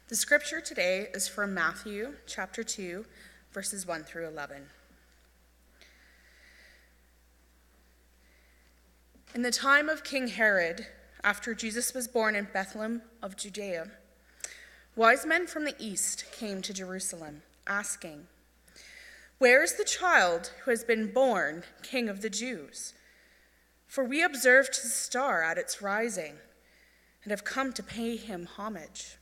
The scripture today is from Matthew chapter 2, verses 1 through 11. In the time of King Herod, after Jesus was born in Bethlehem of Judea, wise men from the east came to Jerusalem, asking, "Where is the child who has been born King of the Jews? For we observed his star at its rising and have come to pay him homage."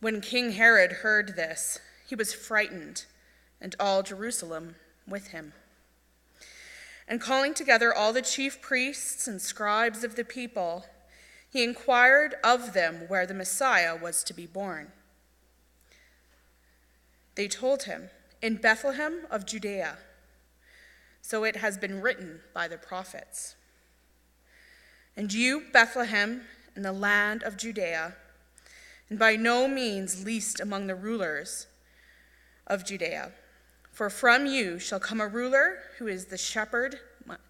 When King Herod heard this, he was frightened, and all Jerusalem with him. And calling together all the chief priests and scribes of the people, he inquired of them where the Messiah was to be born. They told him, "In Bethlehem of Judea. So it has been written by the prophets. And you, Bethlehem, in the land of Judea, and by no means least among the rulers of Judea, for from you shall come a ruler who is the shepherd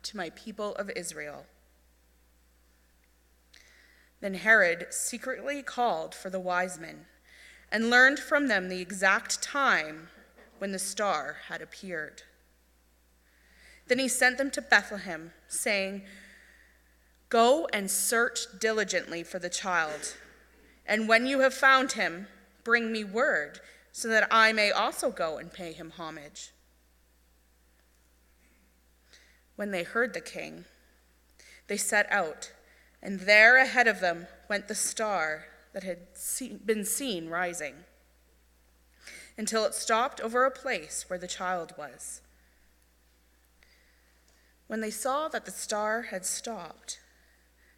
to my people of Israel." Then Herod secretly called for the wise men and learned from them the exact time when the star had appeared. Then he sent them to Bethlehem, saying, "Go and search diligently for the child. And when you have found him, bring me word, so that I may also go and pay him homage." When they heard the king, they set out, and there ahead of them went the star that had been seen rising, until it stopped over a place where the child was. When they saw that the star had stopped,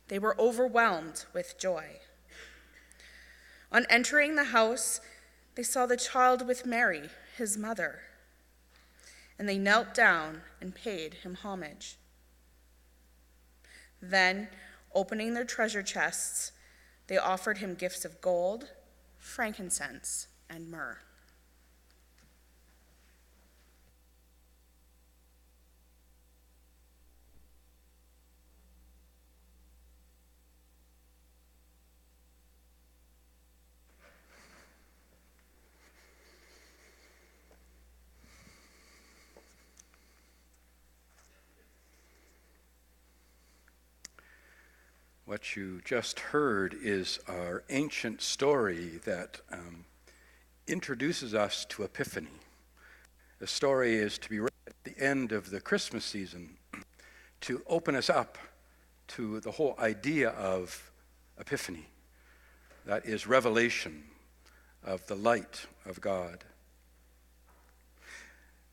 they were overwhelmed with joy. On entering the house, they saw the child with Mary, his mother, and they knelt down and paid him homage. Then, opening their treasure chests, they offered him gifts of gold, frankincense, and myrrh. What you just heard is our ancient story that introduces us to Epiphany. The story is to be read at the end of the Christmas season to open us up to the whole idea of Epiphany. That is revelation of the light of God.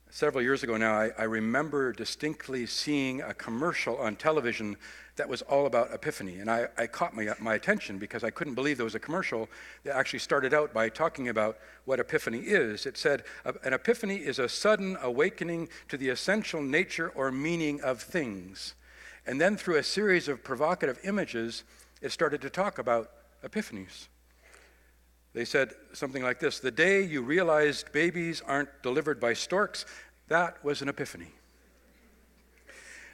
Several years ago now, I remember distinctly seeing a commercial on television that was all about Epiphany. And I caught my attention because I couldn't believe there was a commercial that actually started out by talking about what Epiphany is. It said, an epiphany is a sudden awakening to the essential nature or meaning of things. And then through a series of provocative images, it started to talk about epiphanies. They said something like this: the day you realized babies aren't delivered by storks, that was an epiphany.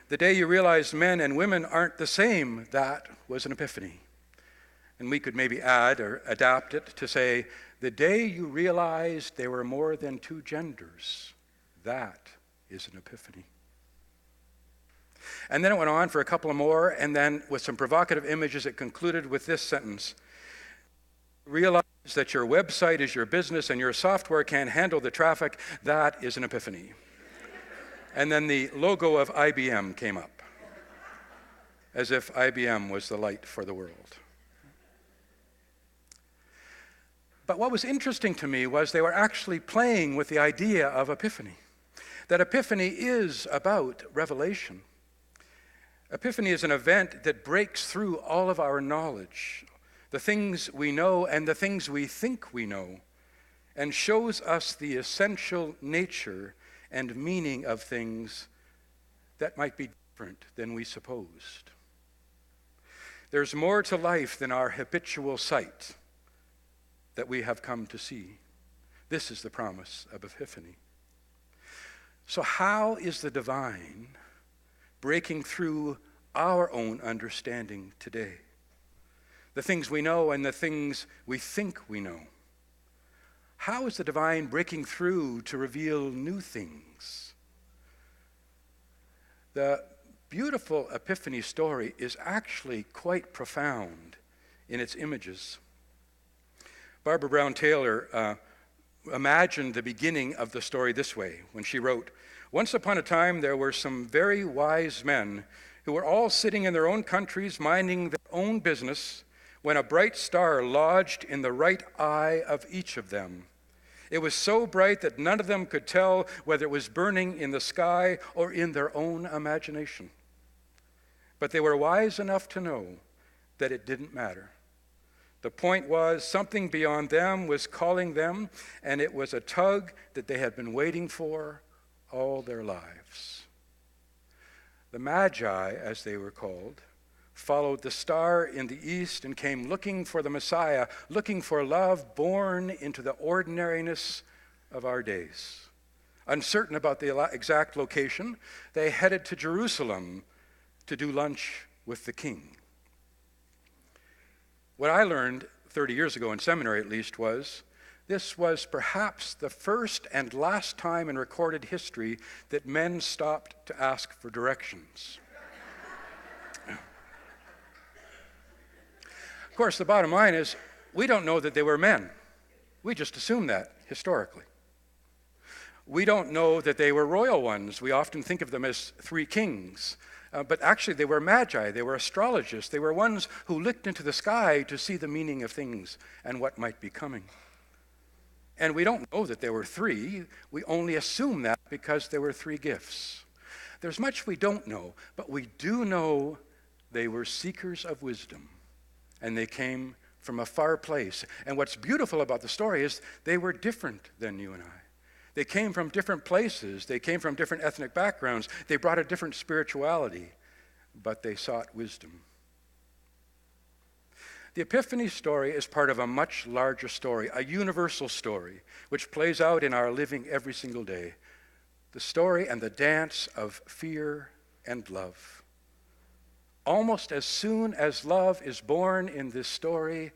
The day you realized men and women aren't the same, that was an epiphany. And we could maybe add or adapt it to say, the day you realized there were more than two genders, that is an epiphany. And then it went on for a couple of more, and then with some provocative images, it concluded with this sentence: realize that your website is your business and your software can't handle the traffic, that is an epiphany. And then the logo of IBM came up, as if IBM was the light for the world. But what was interesting to me was they were actually playing with the idea of Epiphany, that Epiphany is about revelation. Epiphany is an event that breaks through all of our knowledge, the things we know and the things we think we know, and shows us the essential nature and meaning of things that might be different than we supposed. There's more to life than our habitual sight that we have come to see. This is the promise of Epiphany. So how is the divine breaking through our own understanding today? the things we know and the things we think we know? How is the divine breaking through to reveal new things? The beautiful Epiphany story is actually quite profound in its images. Barbara Brown Taylor imagined the beginning of the story this way when she wrote, "Once upon a time there were some very wise men who were all sitting in their own countries minding their own business when a bright star lodged in the right eye of each of them. It was so bright that none of them could tell whether it was burning in the sky or in their own imagination. But they were wise enough to know that it didn't matter. The point was, something beyond them was calling them, and it was a tug that they had been waiting for all their lives." The Magi, as they were called, followed the star in the east and came looking for the Messiah, looking for love born into the ordinariness of our days. Uncertain about the exact location, they headed to Jerusalem to do lunch with the king. What I learned 30 years ago in seminary, at least, was this was perhaps the first and last time in recorded history that men stopped to ask for directions. Of course, the bottom line is we don't know that they were men. We just assume that historically. We don't know that they were royal ones. We often think of them as three kings. But actually, they were magi, they were astrologists, they were ones who looked into the sky to see the meaning of things and what might be coming. And we don't know that there were three, we only assume that because there were three gifts. There's much we don't know, but we do know they were seekers of wisdom, and they came from a far place. And what's beautiful about the story is they were different than you and I. They came from different places. They came from different ethnic backgrounds. They brought a different spirituality, but they sought wisdom. The Epiphany story is part of a much larger story, a universal story, which plays out in our living every single day. The story and the dance of fear and love. Almost as soon as love is born in this story,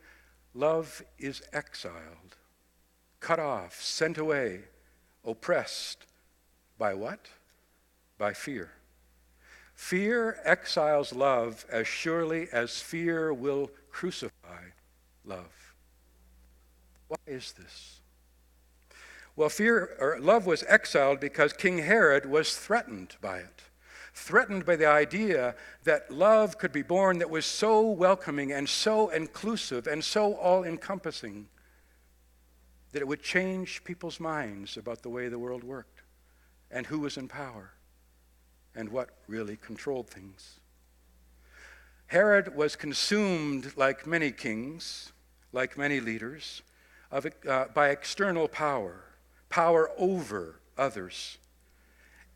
love is exiled, cut off, sent away, oppressed by what? By fear. Fear exiles love as surely as fear will crucify love. Why is this? Well, love was exiled because King Herod was threatened by it. Threatened by the idea that love could be born that was so welcoming and so inclusive and so all-encompassing that it would change people's minds about the way the world worked and who was in power and what really controlled things. Herod was consumed, like many kings, like many leaders, by external power, power over others.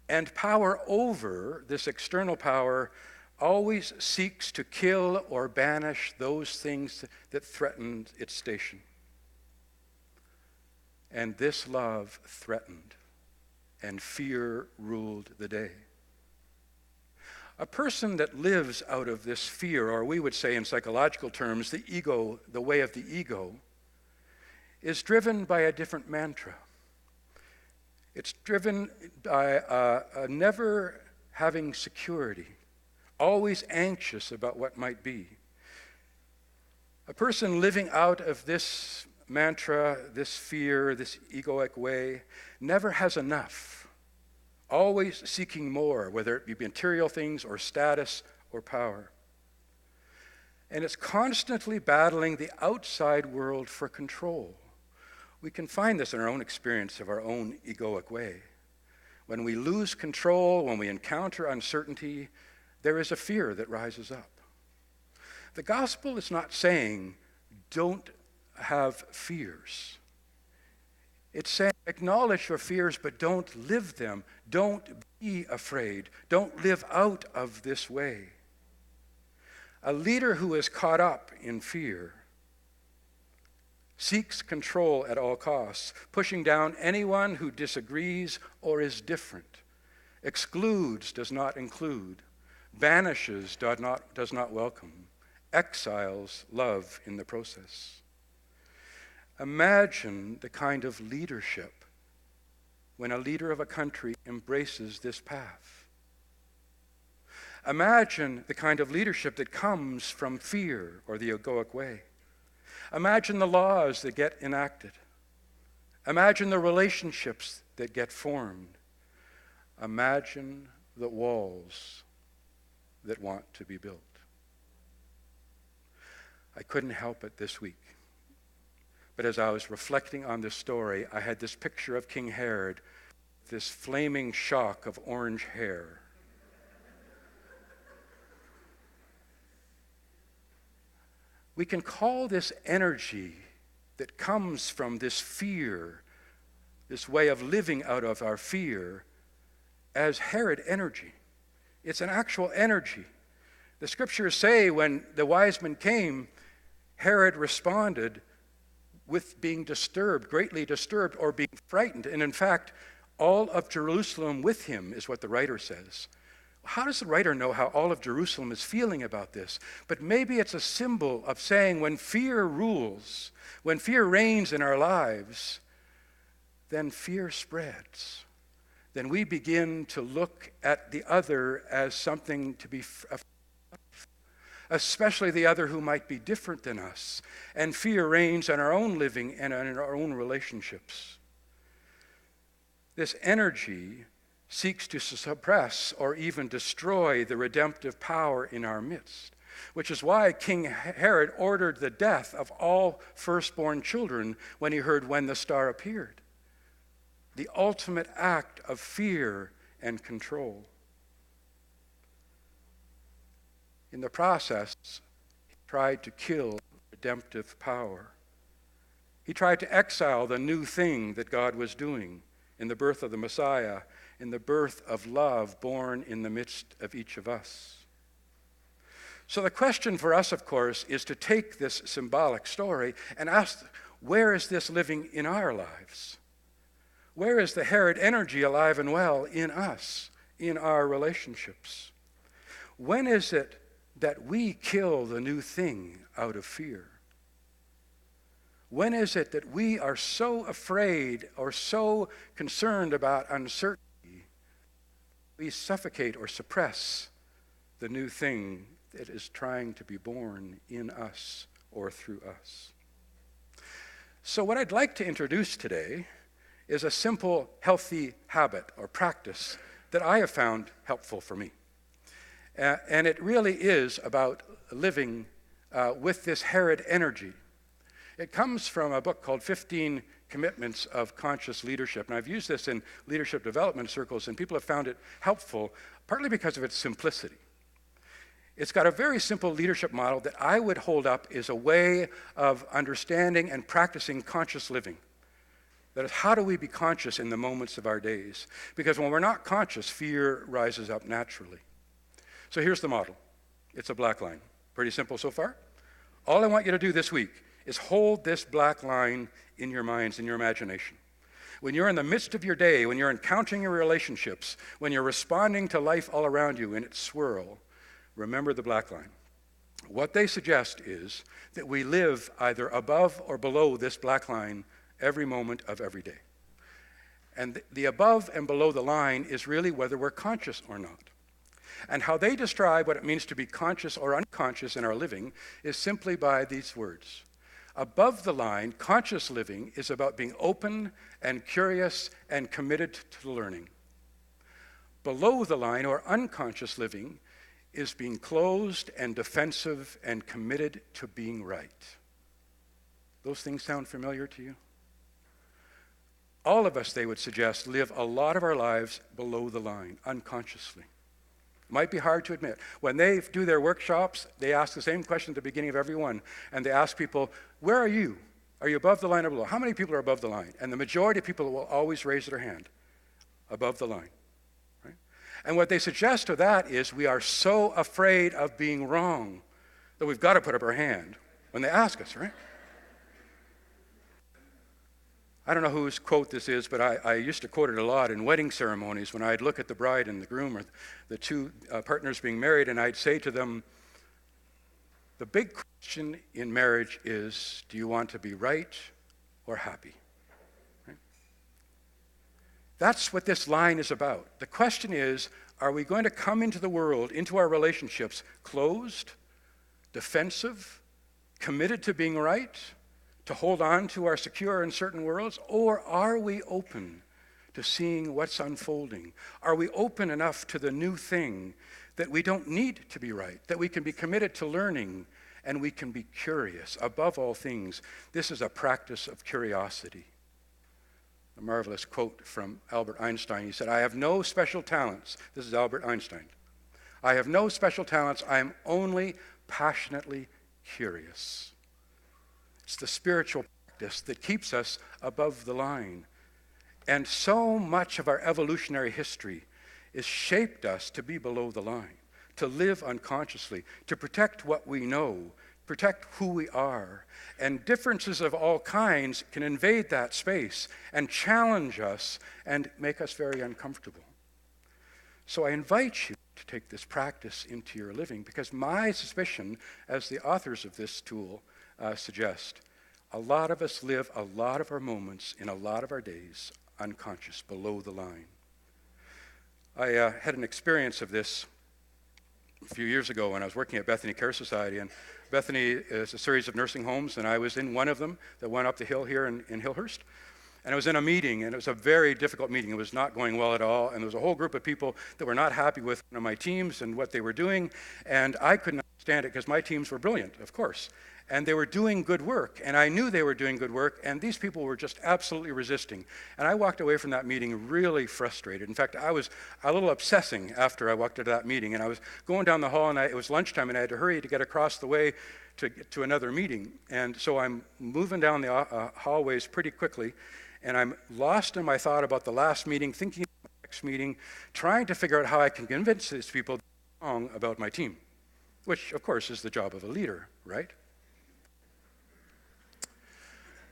And power over this external power always seeks to kill or banish those things that threatened its station. And this love threatened, and fear ruled the day. A person that lives out of this fear, or we would say in psychological terms, the ego, the way of the ego, is driven by a different mantra. It's driven by a never having security, always anxious about what might be. A person living out of this mantra, this fear, this egoic way, never has enough, always seeking more, whether it be material things or status or power. And it's constantly battling the outside world for control. We can find this in our own experience of our own egoic way. When we lose control, when we encounter uncertainty, there is a fear that rises up. The gospel is not saying, don't have fears. It's saying, acknowledge your fears, but don't live them. Don't be afraid. Don't live out of this way. A leader who is caught up in fear seeks control at all costs, pushing down anyone who disagrees or is different, excludes, does not include, banishes, does not welcome, exiles love in the process. Imagine the kind of leadership when a leader of a country embraces this path. Imagine the kind of leadership that comes from fear or the egoic way. Imagine the laws that get enacted. Imagine the relationships that get formed. Imagine the walls that want to be built. I couldn't help it this week. But as I was reflecting on this story, I had this picture of King Herod, this flaming shock of orange hair. We can call this energy that comes from this fear, this way of living out of our fear, as Herod energy. It's an actual energy. The scriptures say when the wise men came, Herod responded with being disturbed, greatly disturbed, or being frightened. And in fact, all of Jerusalem with him is what the writer says. How does the writer know how all of Jerusalem is feeling about this? But maybe it's a symbol of saying when fear rules, when fear reigns in our lives, then fear spreads. Then we begin to look at the other as something to be afraid of, especially the other who might be different than us. And fear reigns in our own living and in our own relationships. This energy seeks to suppress or even destroy the redemptive power in our midst, which is why King Herod ordered the death of all firstborn children when he heard when the star appeared. The ultimate act of fear and control. In the process, he tried to kill redemptive power. He tried to exile the new thing that God was doing in the birth of the Messiah, in the birth of love born in the midst of each of us. So the question for us, of course, is to take this symbolic story and ask, where is this living in our lives? Where is the Herod energy alive and well in us, in our relationships? When is it that we kill the new thing out of fear? When is it that we are so afraid or so concerned about uncertainty, we suffocate or suppress the new thing that is trying to be born in us or through us? So what I'd like to introduce today is a simple, healthy habit or practice that I have found helpful for me. And it really is about living with this Herod energy. It comes from a book called 15 Commitments of Conscious Leadership. And I've used this in leadership development circles, and people have found it helpful, partly because of its simplicity. It's got a very simple leadership model that I would hold up as a way of understanding and practicing conscious living. That is, how do we be conscious in the moments of our days? Because when we're not conscious, fear rises up naturally. So here's the model. It's a black line. Pretty simple so far. All I want you to do this week is hold this black line in your minds, in your imagination. When you're in the midst of your day, when you're encountering your relationships, when you're responding to life all around you in its swirl, remember the black line. What they suggest is that we live either above or below this black line every moment of every day. And the above and below the line is really whether we're conscious or not. And how they describe what it means to be conscious or unconscious in our living is simply by these words. Above the line, conscious living is about being open and curious and committed to learning. Below the line, or unconscious living, is being closed and defensive and committed to being right. Those things sound familiar to you? All of us, they would suggest, live a lot of our lives below the line, unconsciously. Might be hard to admit. When they do their workshops, they ask the same question at the beginning of every one, and they ask people, where are you? Are you above the line or below? How many people are above the line? And the majority of people will always raise their hand, above the line. Right? And what they suggest to that is we are so afraid of being wrong that we've got to put up our hand when they ask us, right? I don't know whose quote this is, but I used to quote it a lot in wedding ceremonies when I'd look at the bride and the groom or the two partners being married, and I'd say to them, The big question in marriage is, do you want to be right or happy? Right? That's what this line is about. The question is, are we going to come into the world, into our relationships, closed, defensive, committed to being right, to hold on to our secure and certain worlds, or are we open to seeing what's unfolding? Are we open enough to the new thing that we don't need to be right, that we can be committed to learning and we can be curious? Above all things, this is a practice of curiosity. A marvelous quote from Albert Einstein. He said, "I have no special talents." This is Albert Einstein. "I have no special talents. I am only passionately curious." It's the spiritual practice that keeps us above the line. And so much of our evolutionary history has shaped us to be below the line, to live unconsciously, to protect what we know, protect who we are. And differences of all kinds can invade that space and challenge us and make us very uncomfortable. So I invite you to take this practice into your living, because my suspicion, as the authors of this tool suggest, a lot of us live a lot of our moments in a lot of our days unconscious, below the line. I had an experience of this a few years ago when I was working at Bethany Care Society, and Bethany is a series of nursing homes, and I was in one of them that went up the hill here in Hillhurst. And I was in a meeting, and it was a very difficult meeting. It was not going well at all, and there was a whole group of people that were not happy with one of my teams and what they were doing, and I couldn't understand it because my teams were brilliant, of course. And they were doing good work, and I knew they were doing good work, and these people were just absolutely resisting. And I walked away from that meeting really frustrated. In fact, I was a little obsessing after I walked out of that meeting, and I was going down the hall, and it was lunchtime, and I had to hurry to get across the way to get to another meeting. And so I'm moving down the hallways pretty quickly, and I'm lost in my thought about the last meeting, thinking about the next meeting, trying to figure out how I can convince these people wrong about my team, which, of course, is the job of a leader, right?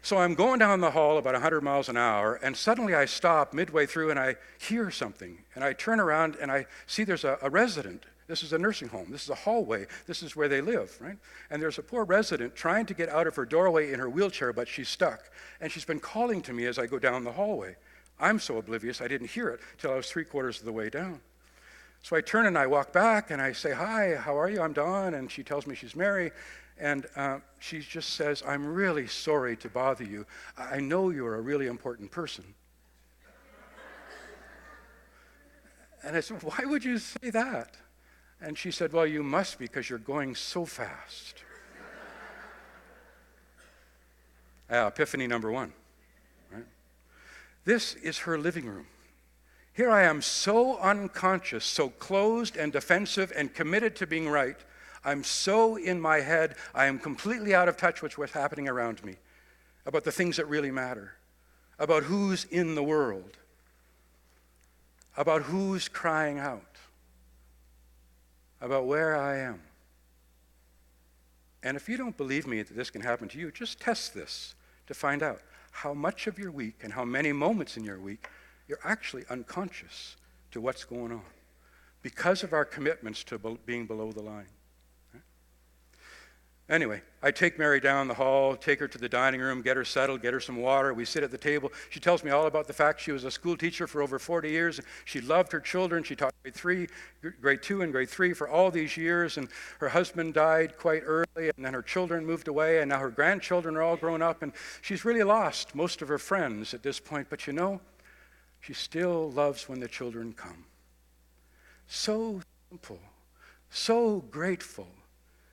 So I'm going down the hall about 100 miles an hour, and suddenly I stop midway through and I hear something. And I turn around and I see there's a resident. This is a nursing home. This is a hallway. This is where they live, right? And there's a poor resident trying to get out of her doorway in her wheelchair, but she's stuck. And she's been calling to me as I go down the hallway. I'm so oblivious I didn't hear it till I was 3/4 of the way down. So I turn and I walk back and I say, "Hi, how are you? I'm Don." And she tells me she's Mary. And she just says, "I'm really sorry to bother you. I know you're a really important person." And I said, "Why would you say that?" And she said, "Well, you must, because you're going so fast." Epiphany number 1. Right? This is her living room. Here I am, so unconscious, so closed and defensive and committed to being right. I'm so in my head, I am completely out of touch with what's happening around me, about the things that really matter, about who's in the world, about who's crying out, about where I am. And if you don't believe me that this can happen to you, just test this to find out how much of your week and how many moments in your week you're actually unconscious to what's going on because of our commitments to being below the line. Anyway, I take Mary down the hall, take her to the dining room, get her settled, get her some water. We sit at the table. She tells me all about the fact she was a school teacher for over 40 years. She loved her children. She taught grade 2 and grade 3 for all these years. And her husband died quite early, and then her children moved away, and now her grandchildren are all grown up. And she's really lost most of her friends at this point. But you know, she still loves when the children come. So simple, so grateful.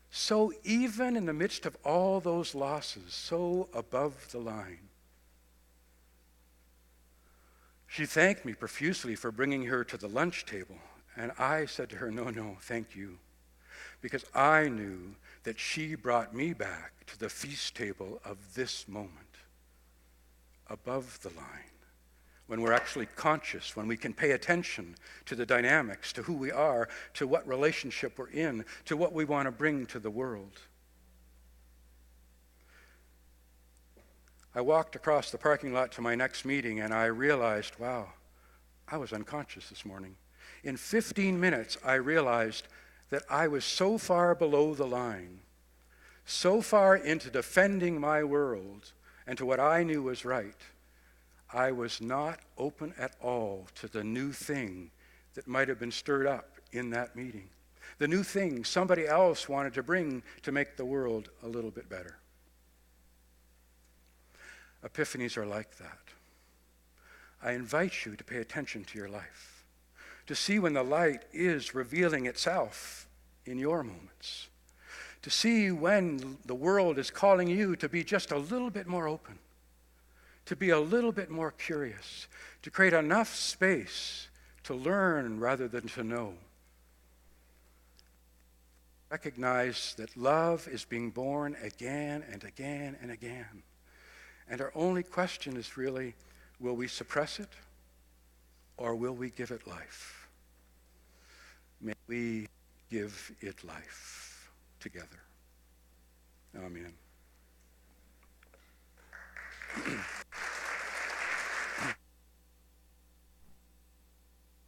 So even in the midst of all those losses, so above the line. She thanked me profusely for bringing her to the lunch table, and I said to her, no, thank you, because I knew that she brought me back to the feast table of this moment, above the line, when we're actually conscious, when we can pay attention to the dynamics, to who we are, to what relationship we're in, to what we want to bring to the world. I walked across the parking lot to my next meeting, and I realized, wow, I was unconscious this morning. In 15 minutes, I realized that I was so far below the line so far into defending my world and to what I knew was right, I was not open at all to the new thing that might have been stirred up in that meeting. The new thing somebody else wanted to bring to make the world a little bit better. Epiphanies are like that. I invite you to pay attention to your life, to see when the light is revealing itself in your moments, to see when the world is calling you to be just a little bit more open, to be a little bit more curious, to create enough space to learn rather than to know. Recognize that love is being born again and again and again. And our only question is really, will we suppress it or will we give it life? May we give it life together. Amen.